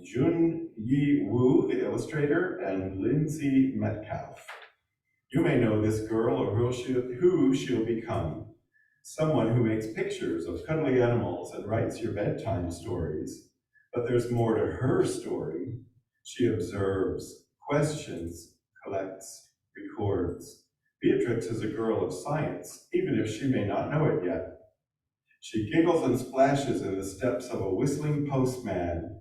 Jun Yi Wu, the illustrator, and Lindsay Metcalf. You may know this girl or who she'll become. Someone who makes pictures of cuddly animals and writes your bedtime stories. But there's more to her story. She observes, questions, collects, records. Beatrix is a girl of science, even if she may not know it yet. She giggles and splashes in the steps of a whistling postman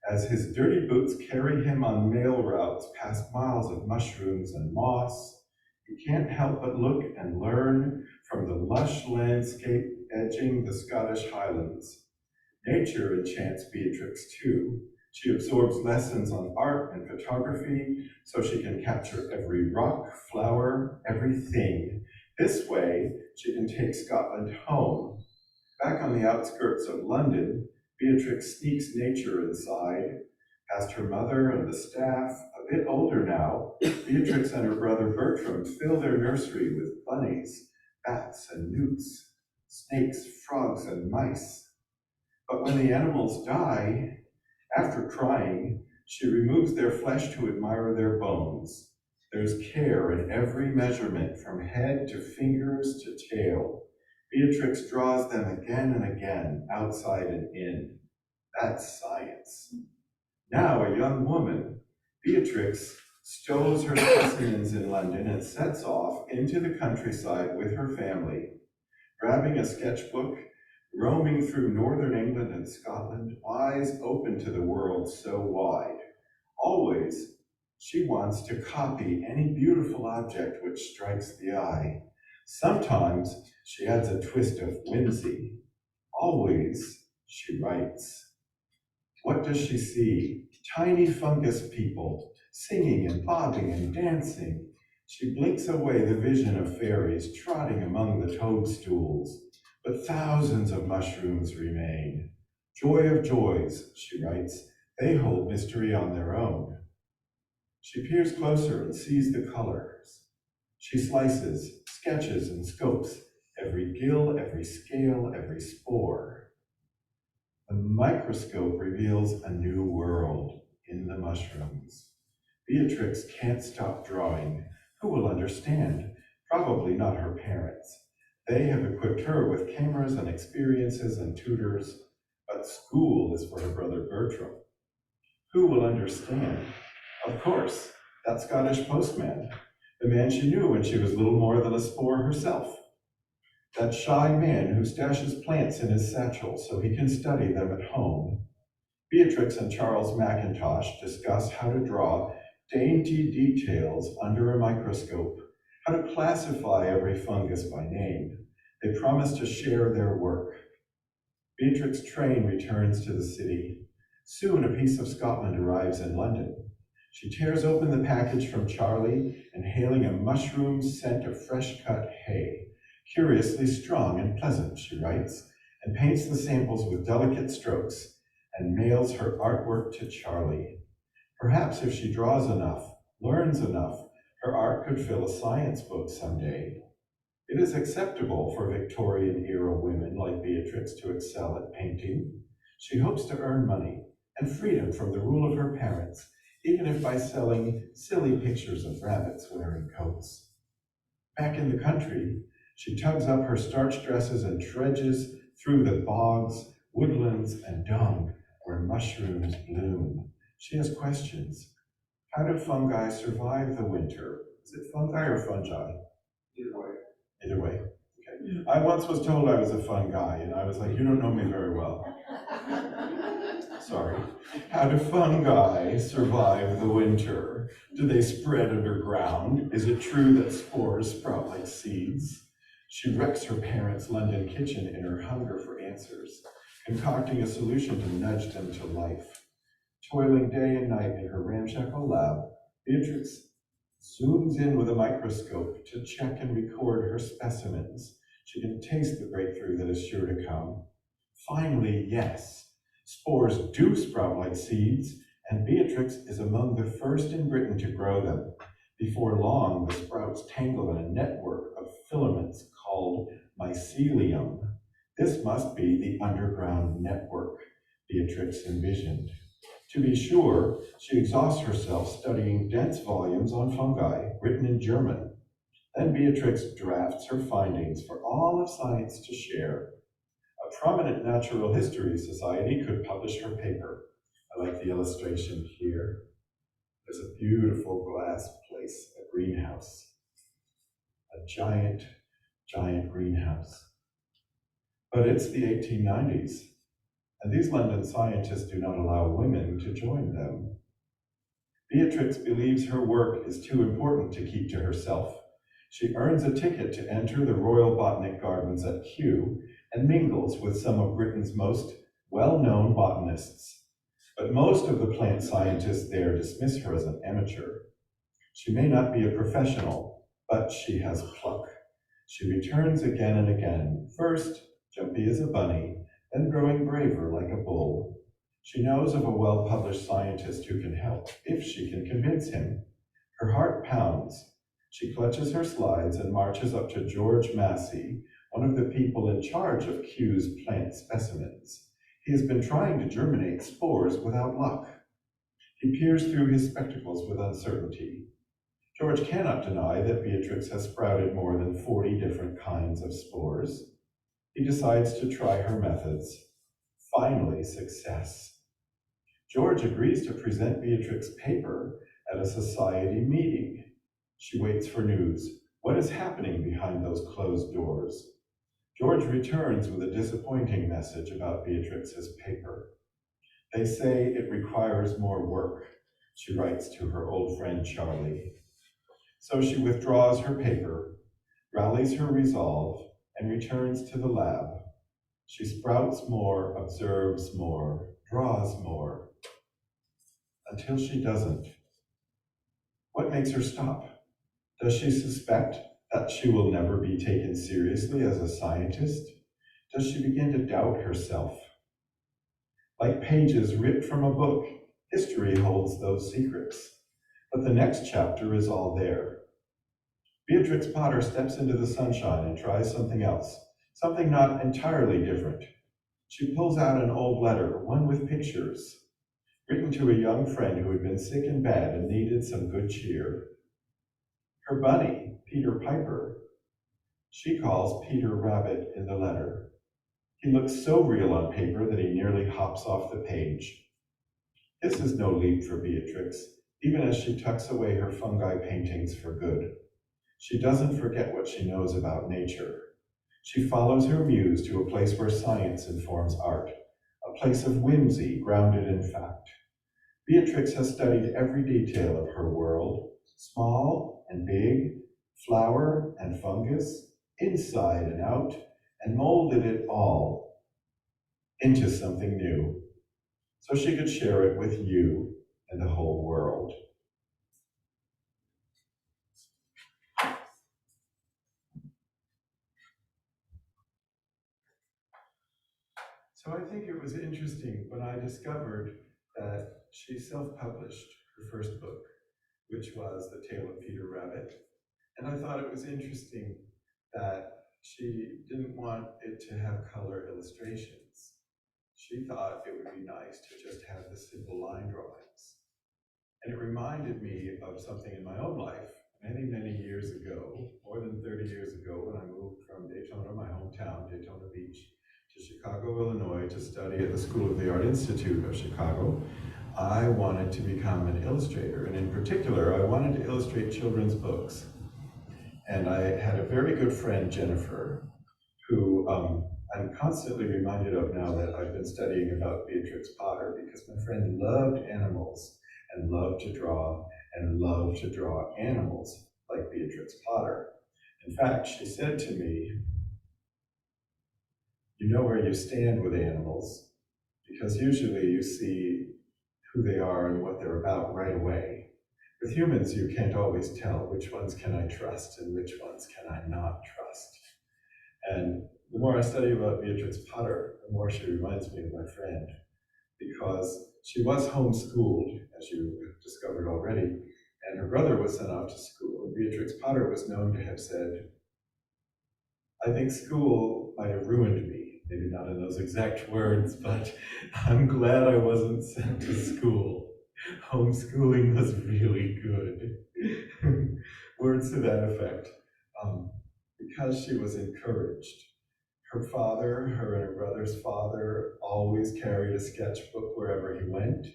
as his dirty boots carry him on mail routes past miles of mushrooms and moss. He can't help but look and learn from the lush landscape edging the Scottish Highlands. Nature enchants Beatrix too. She absorbs lessons on art and photography so she can capture every rock, flower, everything. This way, she can take Scotland home. Back on the outskirts of London, Beatrix sneaks nature inside. Past her mother and the staff, a bit older now, Beatrix and her brother Bertram fill their nursery with bunnies, bats and newts, snakes, frogs, and mice. But when the animals die, after crying, she removes their flesh to admire their bones. There's care in every measurement, from head to fingers to tail. Beatrix draws them again and again, outside and in. That's science. Now a young woman, Beatrix stows her specimens in London and sets off into the countryside with her family. Grabbing a sketchbook, roaming through northern England and Scotland, eyes open to the world so wide. Always, she wants to copy any beautiful object which strikes the eye. Sometimes she adds a twist of whimsy. Always, she writes. What does she see? Tiny fungus people, singing and bobbing and dancing. She blinks away the vision of fairies trotting among the toadstools. But thousands of mushrooms remain. Joy of joys, she writes, they hold mystery on their own. She peers closer and sees the colors. She slices, sketches, and scopes every gill, every scale, every spore. The microscope reveals a new world in the mushrooms. Beatrix can't stop drawing. Who will understand? Probably not her parents. They have equipped her with cameras and experiences and tutors, but school is for her brother Bertram. Who will understand? Of course, that Scottish postman, the man she knew when she was little more than a spore herself. That shy man who stashes plants in his satchel so he can study them at home. Beatrix and Charles Mackintosh discuss how to draw dainty details under a microscope, how to classify every fungus by name. They promise to share their work. Beatrix's train returns to the city. Soon a piece of Scotland arrives in London. She tears open the package from Charlie, inhaling a mushroom scent of fresh-cut hay. Curiously strong and pleasant, she writes, and paints the samples with delicate strokes, and mails her artwork to Charlie. Perhaps if she draws enough, learns enough, her art could fill a science book someday. It is acceptable for Victorian-era women like Beatrix to excel at painting. She hopes to earn money and freedom from the rule of her parents, even if by selling silly pictures of rabbits wearing coats. Back in the country, she tugs up her starched dresses and trudges through the bogs, woodlands, and dung where mushrooms bloom. She has questions. How do fungi survive the winter? Is it fungi or fungi? Either way. Either way. Okay. I once was told I was a fun guy, and I was like, you don't know me very well. Sorry. How do fungi survive the winter? Do they spread underground? Is it true that spores sprout like seeds? She wrecks her parents' London kitchen in her hunger for answers, concocting a solution to nudge them to life. Toiling day and night in her ramshackle lab, Beatrix zooms in with a microscope to check and record her specimens. She can taste the breakthrough that is sure to come. Finally, yes, spores do sprout like seeds, and Beatrix is among the first in Britain to grow them. Before long, the sprouts tangle in a network of filaments called mycelium. This must be the underground network Beatrix envisioned. To be sure, she exhausts herself studying dense volumes on fungi written in German. Then Beatrix drafts her findings for all of science to share. A prominent natural history society could publish her paper. I like the illustration here. There's a beautiful glass place, a greenhouse, a giant, giant greenhouse. But it's the 1890s, and these London scientists do not allow women to join them. Beatrix believes her work is too important to keep to herself. She earns a ticket to enter the Royal Botanic Gardens at Kew and mingles with some of Britain's most well-known botanists. But most of the plant scientists there dismiss her as an amateur. She may not be a professional, but she has pluck. She returns again and again, first jumpy as a bunny, then growing braver like a bull. She knows of a well-published scientist who can help, if she can convince him. Her heart pounds. She clutches her slides and marches up to George Massey, one of the people in charge of Kew's plant specimens. He has been trying to germinate spores without luck. He peers through his spectacles with uncertainty. George cannot deny that Beatrix has sprouted more than 40 different kinds of spores. He decides to try her methods. Finally, success. George agrees to present Beatrix's paper at a society meeting. She waits for news. What is happening behind those closed doors? George returns with a disappointing message about Beatrix's paper. They say it requires more work, she writes to her old friend Charlie. So she withdraws her paper, rallies her resolve, and returns to the lab. She sprouts more, observes more, draws more, until she doesn't. What makes her stop? Does she suspect that she will never be taken seriously as a scientist? Does she begin to doubt herself? Like pages ripped from a book, history holds those secrets. But the next chapter is all there. Beatrix Potter steps into the sunshine and tries something else, something not entirely different. She pulls out an old letter, one with pictures, written to a young friend who had been sick and bad and needed some good cheer. Her bunny, Peter Piper, she calls Peter Rabbit in the letter. He looks so real on paper that he nearly hops off the page. This is no leap for Beatrix, even as she tucks away her fungi paintings for good. She doesn't forget what she knows about nature. She follows her muse to a place where science informs art, a place of whimsy grounded in fact. Beatrix has studied every detail of her world, small and big, flower and fungus, inside and out, and molded it all into something new, so she could share it with you and the whole world. So I think it was interesting when I discovered that she self-published her first book, which was The Tale of Peter Rabbit. And I thought it was interesting that she didn't want it to have color illustrations. She thought it would be nice to just have the simple line drawings. And it reminded me of something in my own life many, many years ago, more than 30 years ago, when I moved from Daytona, my hometown, Daytona Beach, to Chicago, Illinois, to study at the School of the Art Institute of Chicago. I wanted to become an illustrator, and in particular, I wanted to illustrate children's books. And I had a very good friend, Jennifer, who I'm constantly reminded of now that I've been studying about Beatrix Potter, because my friend loved animals and loved to draw animals like Beatrix Potter. In fact, she said to me, you know where you stand with animals, because usually you see who they are and what they're about right away. With humans, you can't always tell which ones can I trust and which ones can I not trust. And the more I study about Beatrix Potter, the more she reminds me of my friend, because she was homeschooled, as you discovered already, and her brother was sent off to school. And Beatrix Potter was known to have said, I think school might have ruined me. Maybe not in those exact words, but I'm glad I wasn't sent to school. Homeschooling was really good. Words to that effect. Because she was encouraged. Her father, her and her brother's father, always carried a sketchbook wherever he went.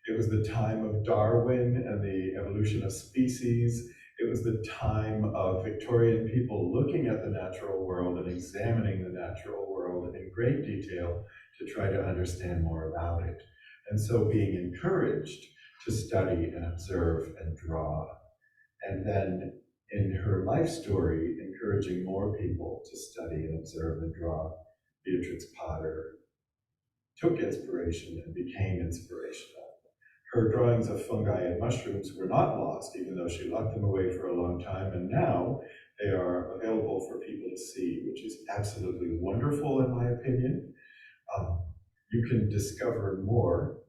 It was the time of Darwin and the evolution of species. It was the time of Victorian people looking at the natural world and examining the natural world in great detail to try to understand more about it. And so being encouraged to study and observe and draw. And then in her life story, encouraging more people to study and observe and draw, Beatrix Potter took inspiration and became inspirational. Her drawings of fungi and mushrooms were not lost, even though she locked them away for a long time, and now they are available for people to see, which is absolutely wonderful in my opinion. You can discover more.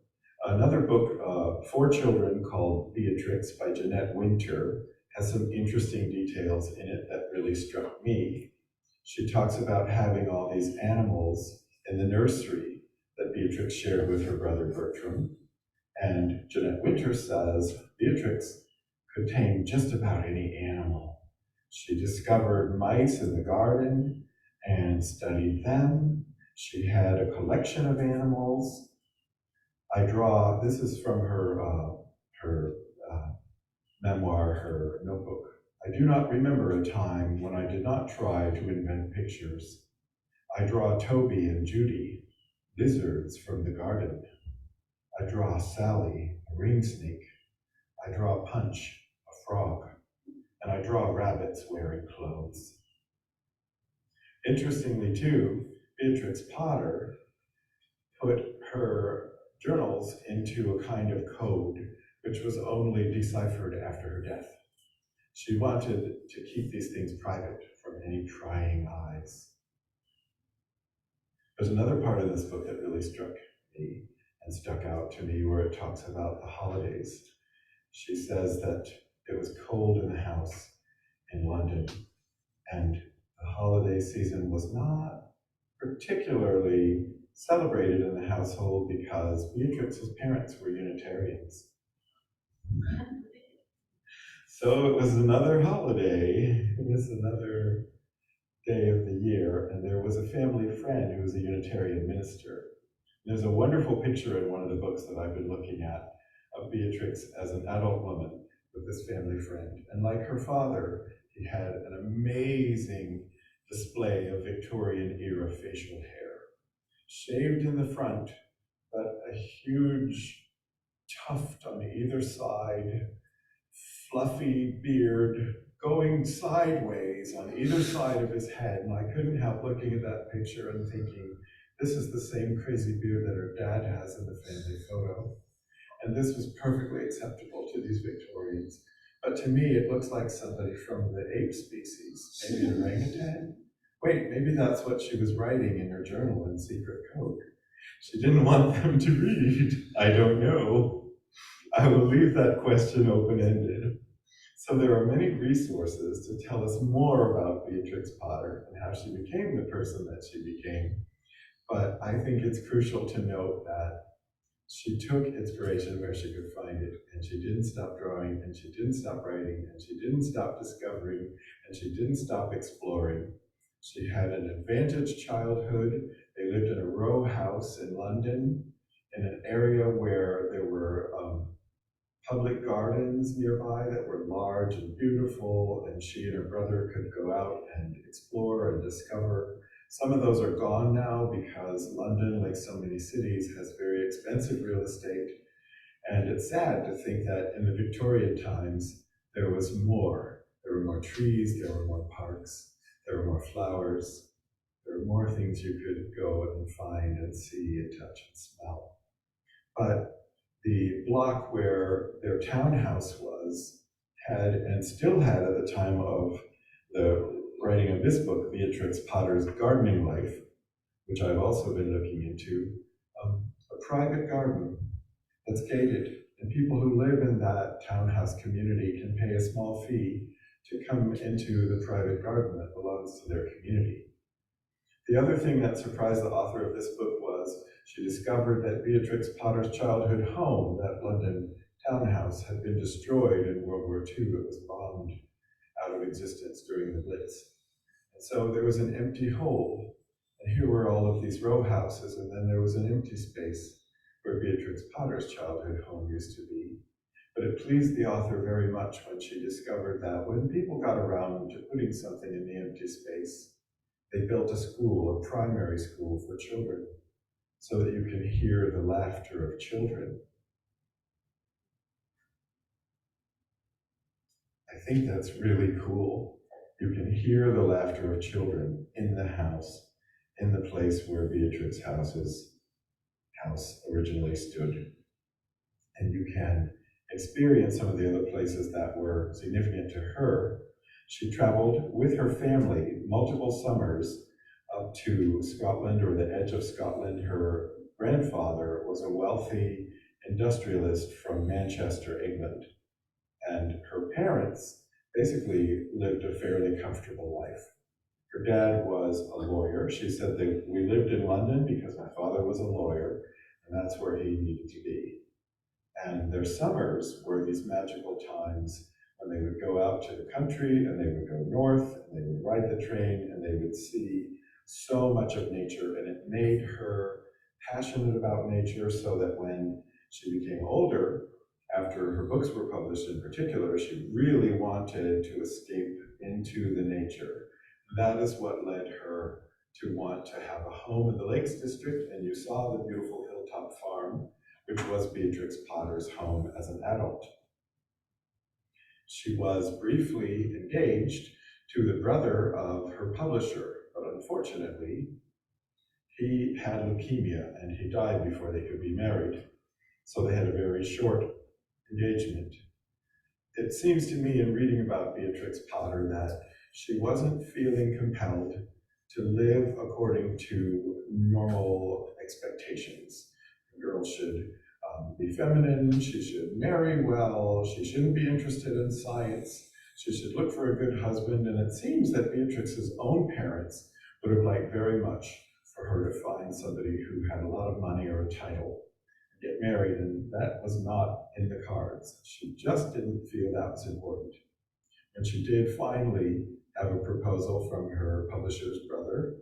Another book for children called Beatrix by Jeanette Winter has some interesting details in it that really struck me. She talks about having all these animals in the nursery that Beatrix shared with her brother Bertram. And Jeanette Winter says Beatrix could tame just about any animal. She discovered mice in the garden and studied them. She had a collection of animals. This is from her memoir, her notebook. I do not remember a time when I did not try to invent pictures. I draw Toby and Judy, lizards from the garden. I draw Sally, a ring snake. I draw Punch, a frog. And I draw rabbits wearing clothes. Interestingly too, Beatrix Potter put her journals into a kind of code which was only deciphered after her death. She wanted to keep these things private from any prying eyes. There's another part of this book that really struck me and stuck out to me where it talks about the holidays. She says that it was cold in the house in London and the holiday season was not particularly celebrated in the household because Beatrix's parents were Unitarians. So it was another holiday, it was another day of the year, and there was a family friend who was a Unitarian minister. There's a wonderful picture in one of the books that I've been looking at of Beatrix as an adult woman with this family friend. And like her father, he had an amazing display of Victorian era facial hair, shaved in the front, but a huge tuft on either side, fluffy beard going sideways on either side of his head. And I couldn't help looking at that picture and thinking, this is the same crazy beard that her dad has in the family photo. And this was perfectly acceptable to these Victorians. But to me, it looks like somebody from the ape species, maybe an orangutan. Wait, maybe that's what she was writing in her journal in secret code. She didn't want them to read. I don't know. I will leave that question open-ended. So there are many resources to tell us more about Beatrix Potter and how she became the person that she became. But I think it's crucial to note that she took inspiration where she could find it, and she didn't stop drawing, and she didn't stop writing, and she didn't stop discovering, and she didn't stop exploring. She had an advantaged childhood. They lived in a row house in London, in an area where there were public gardens nearby that were large and beautiful, and she and her brother could go out and explore and discover. Some of those are gone now because London, like so many cities, has very expensive real estate. And it's sad to think that in the Victorian times, there was more. There were more trees, there were more parks, there were more flowers, there were more things you could go and find and see and touch and smell. But the block where their townhouse was had, and still had at the time of the writing of this book, Beatrix Potter's Gardening Life, which I've also been looking into, a private garden that's gated, and people who live in that townhouse community can pay a small fee to come into the private garden that belongs to their community. The other thing that surprised the author of this book was she discovered that Beatrix Potter's childhood home, that London townhouse, had been destroyed in World War II. It was bombed out of existence during the Blitz. And so there was an empty hole. And here were all of these row houses, and then there was an empty space where Beatrix Potter's childhood home used to be. But it pleased the author very much when she discovered that when people got around to putting something in the empty space, they built a school, a primary school for children, so that you can hear the laughter of children. I think that's really cool. You can hear the laughter of children in the house, in the place where Beatrix's house originally stood. And you can experience some of the other places that were significant to her. She traveled with her family multiple summers up to Scotland, or the edge of Scotland. Her grandfather was a wealthy industrialist from Manchester, England. And her parents basically lived a fairly comfortable life. Her dad was a lawyer. She said that we lived in London because my father was a lawyer, and that's where he needed to be. And their summers were these magical times when they would go out to the country, and they would go north, and they would ride the train, and they would see so much of nature, and it made her passionate about nature, so that when she became older, after her books were published in particular, she really wanted to escape into the nature. That is what led her to want to have a home in the Lakes District, and you saw the beautiful hilltop farm, which was Beatrix Potter's home as an adult. She was briefly engaged to the brother of her publisher, but unfortunately, he had leukemia and he died before they could be married. So they had a very short engagement. It seems to me in reading about Beatrix Potter that she wasn't feeling compelled to live according to normal expectations. A girl should be feminine, she should marry well, she shouldn't be interested in science, she should look for a good husband, and it seems that Beatrix's own parents would have liked very much for her to find somebody who had a lot of money or a title and get married, and that was not in the cards. She just didn't feel that was important. When she did finally have a proposal from her publisher's brother,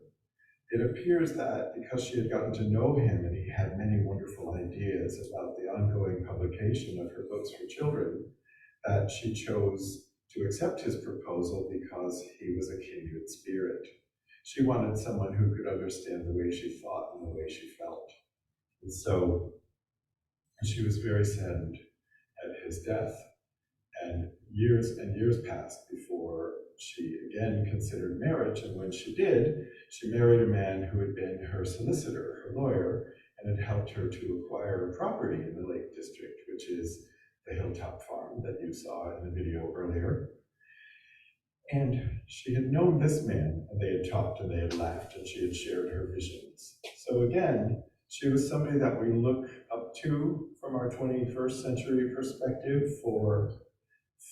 it appears that because she had gotten to know him and he had many wonderful ideas about the ongoing publication of her books for children, that she chose to accept his proposal because he was a kindred spirit. She wanted someone who could understand the way she thought and the way she felt. And so she was very saddened at his death. And years passed before she again considered marriage, and when she did, she married a man who had been her solicitor, her lawyer, and had helped her to acquire property in the Lake District, which is the hilltop farm that you saw in the video earlier. And she had known this man, and they had talked and they had laughed, and she had shared her visions. So again, she was somebody that we look up to from our 21st century perspective for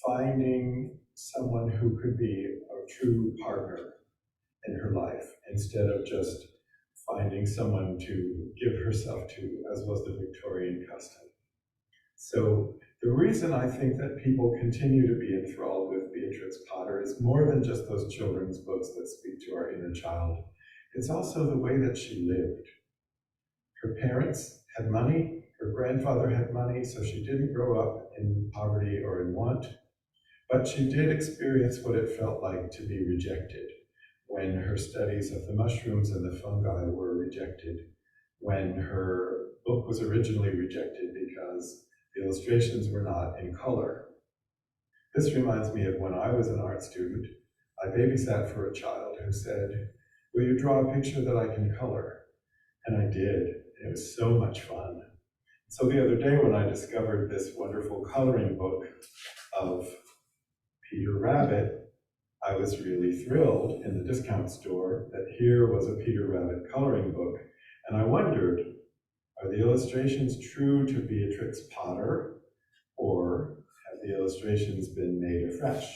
finding someone who could be a true partner in her life, instead of just finding someone to give herself to, as was the Victorian custom. So the reason I think that people continue to be enthralled with Beatrix Potter is more than just those children's books that speak to our inner child. It's also the way that she lived. Her parents had money, her grandfather had money, so she didn't grow up in poverty or in want, but she did experience what it felt like to be rejected when her studies of the mushrooms and the fungi were rejected, when her book was originally rejected because the illustrations were not in color. This reminds me of when I was an art student. I babysat for a child who said, "Will you draw a picture that I can color?" And I did. It was so much fun. So the other day when I discovered this wonderful coloring book of Peter Rabbit, I was really thrilled in the discount store that here was a Peter Rabbit coloring book. And I wondered, are the illustrations true to Beatrix Potter, or have the illustrations been made afresh?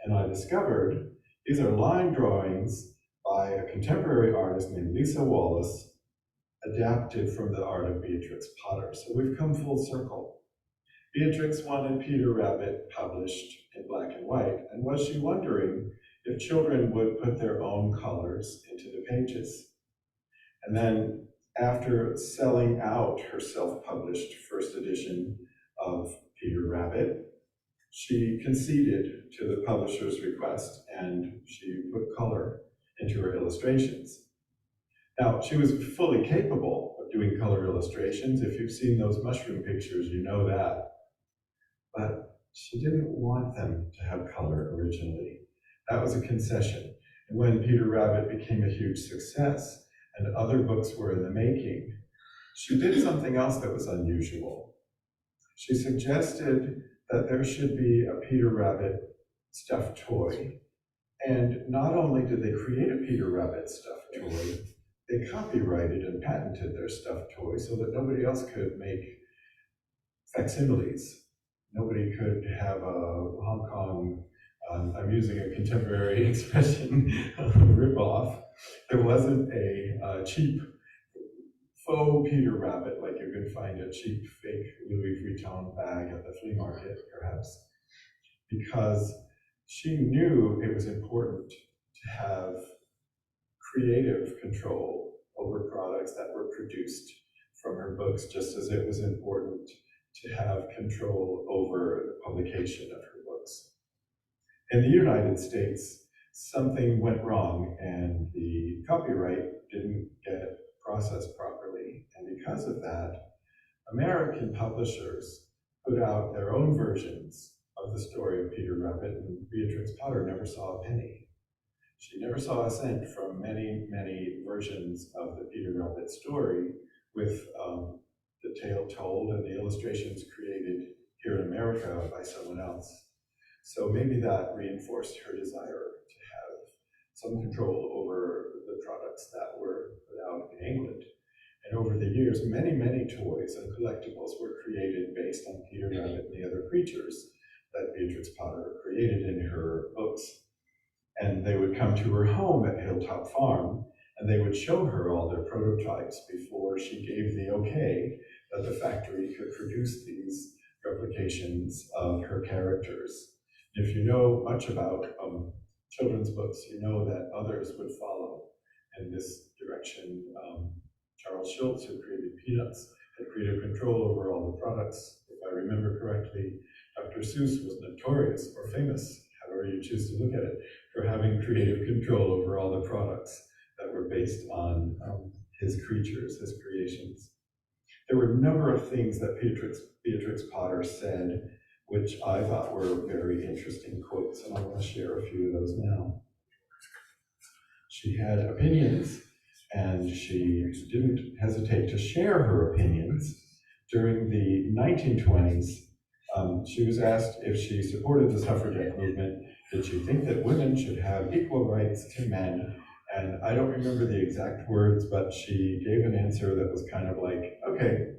And I discovered these are line drawings by a contemporary artist named Lisa Wallace, adapted from the art of Beatrix Potter. So we've come full circle. Beatrix wanted Peter Rabbit published in black and white, and was she wondering if children would put their own colors into the pages? And then, after selling out her self-published first edition of Peter Rabbit, she conceded to the publisher's request and she put color into her illustrations. Now, she was fully capable of doing color illustrations. If you've seen those mushroom pictures, you know that. But she didn't want them to have color originally. That was a concession. And when Peter Rabbit became a huge success and other books were in the making, she did something else that was unusual. She suggested that there should be a Peter Rabbit stuffed toy. And not only did they create a Peter Rabbit stuffed toy, they copyrighted and patented their stuffed toy so that nobody else could make facsimiles. Nobody could have a Hong Kong, I'm using a contemporary expression, rip-off. There wasn't a cheap faux Peter Rabbit like you could find a cheap fake Louis Vuitton bag at the flea market, perhaps, because she knew it was important to have creative control over products that were produced from her books, just as it was important to have control over the publication of her books. In the United States, something went wrong and the copyright didn't get processed properly. And because of that, American publishers put out their own versions of the story of Peter Rabbit, and Beatrix Potter never saw a penny. She never saw a cent from many, many versions of the Peter Rabbit story, with the tale told and the illustrations created here in America by someone else. So maybe that reinforced her desire to have some control over the products that were put out in England. And over the years, many, many toys and collectibles were created based on Peter Rabbit and the other creatures that Beatrix Potter created in her books. And they would come to her home at Hilltop Farm, and they would show her all their prototypes before she gave the okay that the factory could produce these replications of her characters. If you know much about children's books, you know that others would follow in this direction. Charles Schulz, who created Peanuts, had creative control over all the products. If I remember correctly, Dr. Seuss was notorious or famous, however you choose to look at it, for having creative control over all the products that were based on his creatures, his creations. There were a number of things that Beatrix Potter said, which I thought were very interesting quotes, and I want to share a few of those now. She had opinions, and she didn't hesitate to share her opinions. During the 1920s, she was asked if she supported the suffragette movement. Did she think that women should have equal rights to men? And I don't remember the exact words, but she gave an answer that was kind of like, okay,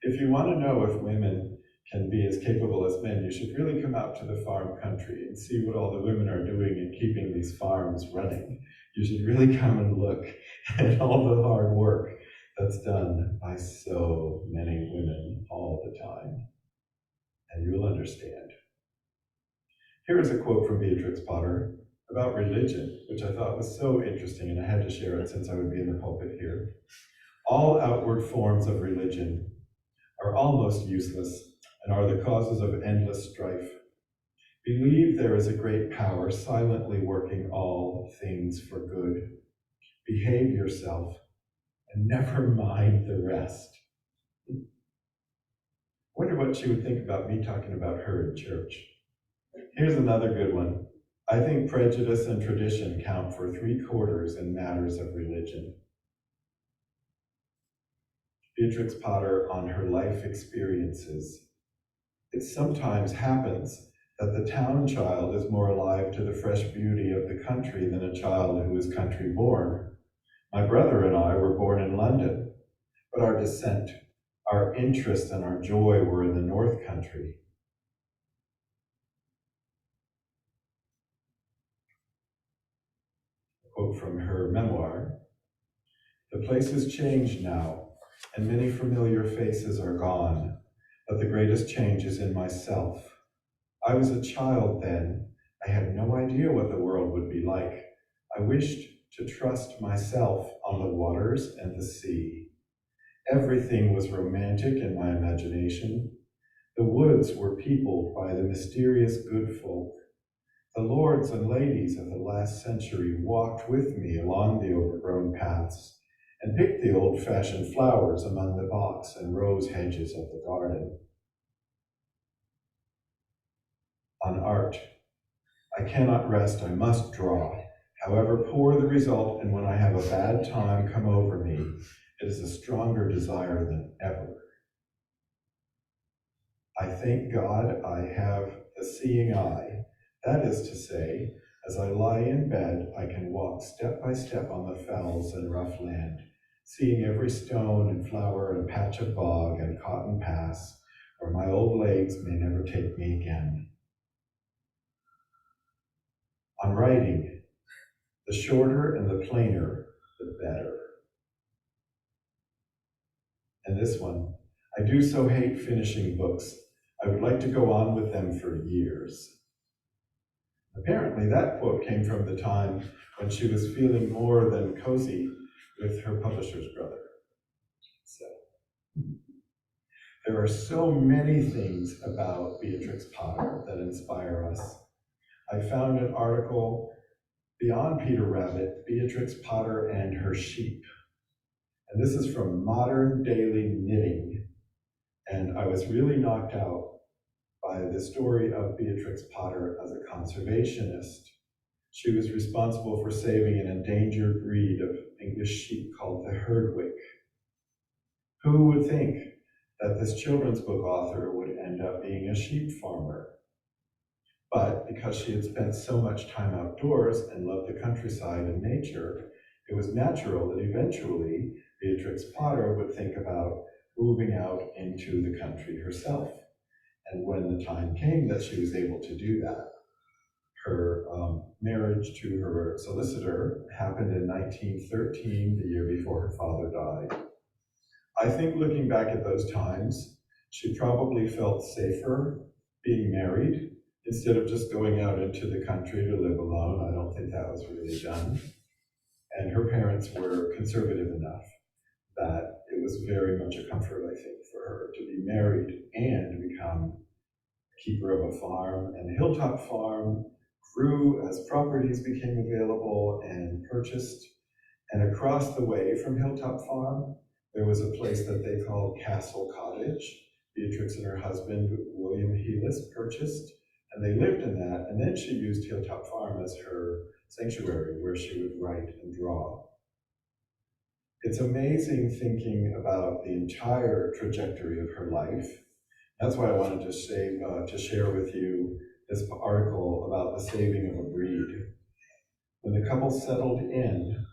if you want to know if women can be as capable as men, you should really come out to the farm country and see what all the women are doing in keeping these farms running. You should really come and look at all the hard work that's done by so many women all the time, and you'll understand. Here is a quote from Beatrix Potter about religion, which I thought was so interesting, and I had to share it since I would be in the pulpit here. All outward forms of religion are almost useless and are the causes of endless strife. Believe there is a great power silently working all things for good. Behave yourself and never mind the rest. Wonder what she would think about me talking about her in church. Here's another good one. I think prejudice and tradition count for 3/4 in matters of religion. Beatrix Potter on her life experiences. It sometimes happens that the town child is more alive to the fresh beauty of the country than a child who is country born. My brother and I were born in London, but our descent, our interest, and our joy were in the North Country. quote from her memoir. The place has changed now, and many familiar faces are gone, but the greatest change is in myself. I was a child then. I had no idea what the world would be like. I wished to trust myself on the waters and the sea. Everything was romantic in my imagination. The woods were peopled by the mysterious good folk. The lords and ladies of the last century walked with me along the overgrown paths and picked the old-fashioned flowers among the box and rose hedges of the garden. On art, I cannot rest, I must draw. However poor the result, and when I have a bad time come over me, it is a stronger desire than ever. I thank God I have the seeing eye. That is to say, as I lie in bed, I can walk step by step on the fells and rough land, seeing every stone and flower and patch of bog and cotton pass, where my old legs may never take me again. On writing, the shorter and the plainer, the better. And this one, I do so hate finishing books. I would like to go on with them for years. Apparently that quote came from the time when she was feeling more than cozy with her publisher's brother. So, there are so many things about Beatrix Potter that inspire us. I found an article, Beyond Peter Rabbit, Beatrix Potter and Her Sheep. And this is from Modern Daily Knitting. And I was really knocked out by the story of Beatrix Potter as a conservationist. She was responsible for saving an endangered breed of English sheep called the Herdwick. Who would think that this children's book author would end up being a sheep farmer? But because she had spent so much time outdoors and loved the countryside and nature, it was natural that eventually Beatrix Potter would think about moving out into the country herself. And when the time came that she was able to do that, her marriage to her solicitor happened in 1913, the year before her father died. I think looking back at those times, she probably felt safer being married instead of just going out into the country to live alone. I don't think that was really done. And her parents were conservative enough that it was very much a comfort, I think, for her to be married and become a keeper of a farm. And Hilltop Farm grew as properties became available and purchased. And across the way from Hilltop Farm, there was a place that they called Castle Cottage. Beatrix and her husband, William Heelis, purchased, and they lived in that. And then she used Hilltop Farm as her sanctuary where she would write and draw. It's amazing thinking about the entire trajectory of her life. That's why I wanted to share with you this article about the saving of a breed. When the couple settled in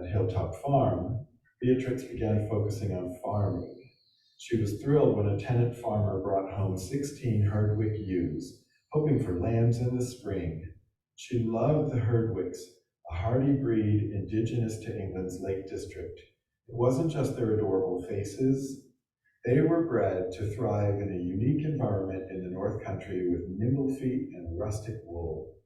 at Hilltop Farm, Beatrix began focusing on farming. She was thrilled when a tenant farmer brought home 16 Herdwick ewes, hoping for lambs in the spring. She loved the Herdwicks, a hardy breed indigenous to England's Lake District. It wasn't just their adorable faces. They were bred to thrive in a unique environment in the North Country with nimble feet and rustic wool.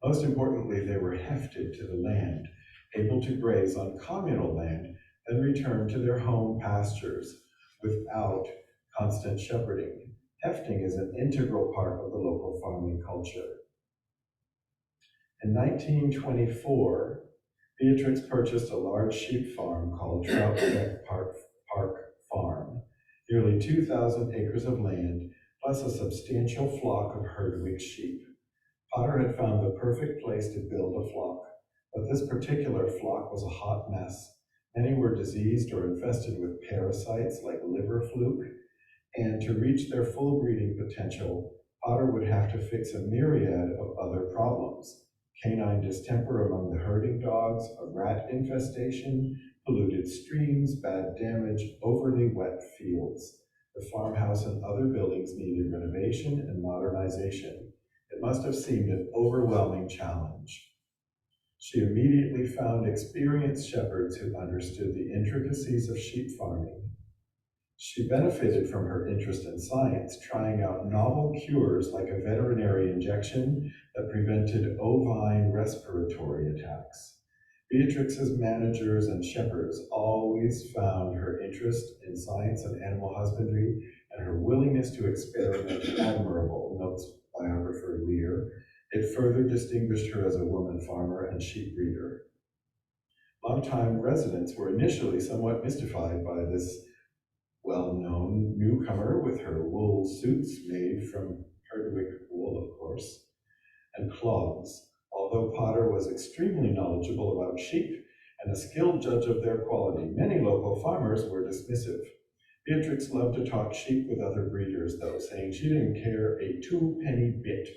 Most importantly, they were hefted to the land, able to graze on communal land and return to their home pastures without constant shepherding. Hefting is an integral part of the local farming culture. In 1924, Beatrix purchased a large sheep farm called Troutbeck Park Farm, nearly 2,000 acres of land, plus a substantial flock of Herdwick sheep. Potter had found the perfect place to build a flock, but this particular flock was a hot mess. Many were diseased or infested with parasites like liver fluke, and to reach their full breeding potential, Potter would have to fix a myriad of other problems. Canine distemper among the herding dogs, a rat infestation, polluted streams, bad damage, overly wet fields. The farmhouse and other buildings needed renovation and modernization. It must have seemed an overwhelming challenge. She immediately found experienced shepherds who understood the intricacies of sheep farming. She benefited from her interest in science, trying out novel cures like a veterinary injection that prevented ovine respiratory attacks. Beatrix's managers and shepherds always found her interest in science and animal husbandry and her willingness to experiment admirable, notes biographer Lear. It further distinguished her as a woman farmer and sheep breeder. Longtime residents were initially somewhat mystified by this well-known newcomer with her wool suits made from Herdwick wool, of course, and clogs. Although Potter was extremely knowledgeable about sheep and a skilled judge of their quality, many local farmers were dismissive. Beatrix loved to talk sheep with other breeders, though, saying she didn't care a two-penny bit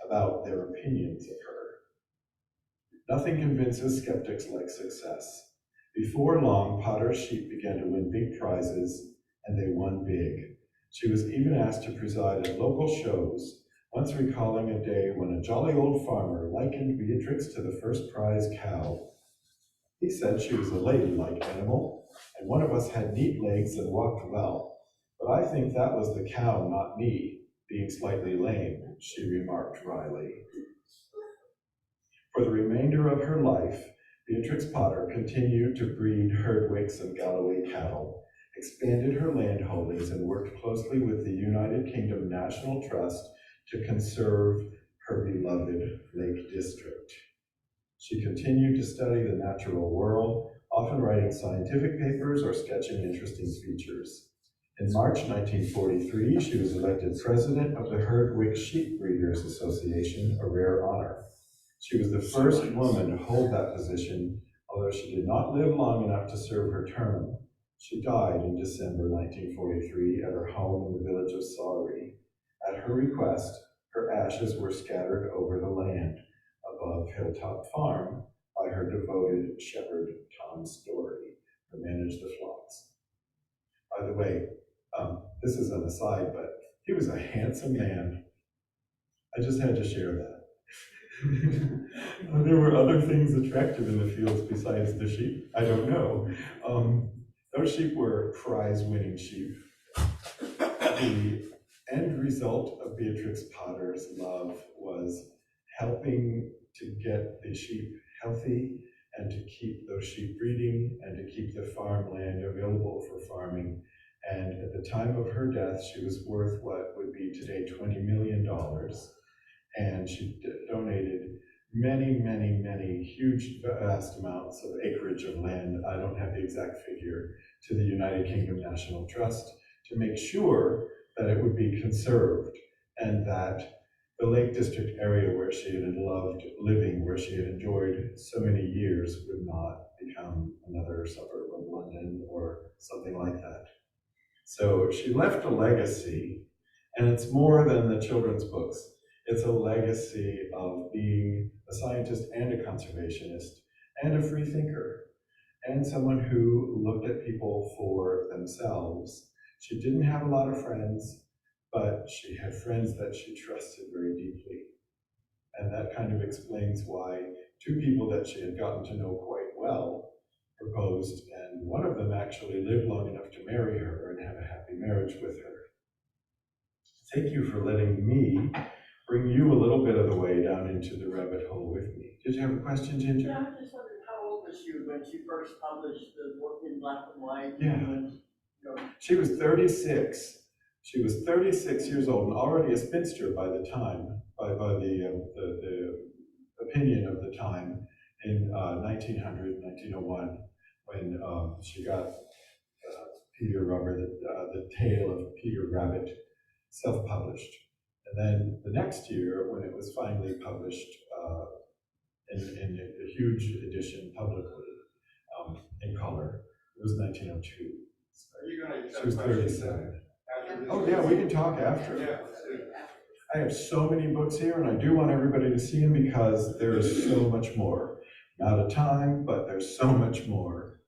about their opinions of her. Nothing convinces skeptics like success. Before long, Potter's sheep began to win big prizes, and they won big. She was even asked to preside at local shows, once recalling a day when a jolly old farmer likened Beatrix to the first prize cow. He said she was a ladylike animal, and one of us had neat legs and walked well. But I think that was the cow, not me, being slightly lame, she remarked wryly. For the remainder of her life, Beatrix Potter continued to breed Herdwicks and Galloway cattle, expanded her land holdings, and worked closely with the United Kingdom National Trust to conserve her beloved Lake District. She continued to study the natural world, often writing scientific papers or sketching interesting features. In March 1943, she was elected president of the Herdwick Sheep Breeders Association, a rare honor. She was the first woman to hold that position, although she did not live long enough to serve her term. She died in December 1943 at her home in the village of Sawrey. At her request, her ashes were scattered over the land above Hilltop Farm by her devoted shepherd, Tom Story, who managed the flocks. By the way, this is an aside, but he was a handsome man. I just had to share that. There were other things attractive in the fields besides the sheep. I don't know. Those sheep were prize-winning sheep. The end result of Beatrix Potter's love was helping to get the sheep healthy and to keep those sheep breeding and to keep the farmland available for farming. And at the time of her death, she was worth what would be today $20 million. And she donated many huge, vast amounts of acreage of land, I don't have the exact figure, to the United Kingdom National Trust to make sure that it would be conserved and that the Lake District area where she had loved living, where she had enjoyed so many years, would not become another suburb of London or something like that. So she left a legacy, and it's more than the children's books. It's a legacy of being a scientist and a conservationist and a free thinker and someone who looked at people for themselves. She didn't have a lot of friends, but she had friends that she trusted very deeply. And that kind of explains why two people that she had gotten to know quite well proposed, and one of them actually lived long enough to marry her and have a happy marriage with her. Thank you for letting me bring you a little bit of the way down into the rabbit hole with me. Did you have a question, Ginger? Yeah, I just wondered how old was she when she first published the work in black and white? Yeah. When, you know, She was 36. She was 36 years old and already a spinster by the time, by the opinion of the time in 1900, 1901, when she got Peter Rubber, the Tale of Peter Rabbit, self-published. And then the next year, when it was finally published in a huge edition publicly, in color, it was 1902. She was 37. Oh yeah, we can talk after. Yeah. I have so many books here, and I do want everybody to see them because there is so much more. I'm out of time, but there's so much more.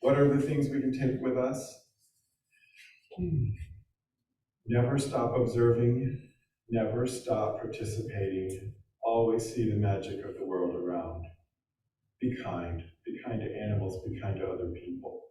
What are the things we can take with us? Never stop observing, never stop participating, always see the magic of the world around. Be kind to animals, be kind to other people.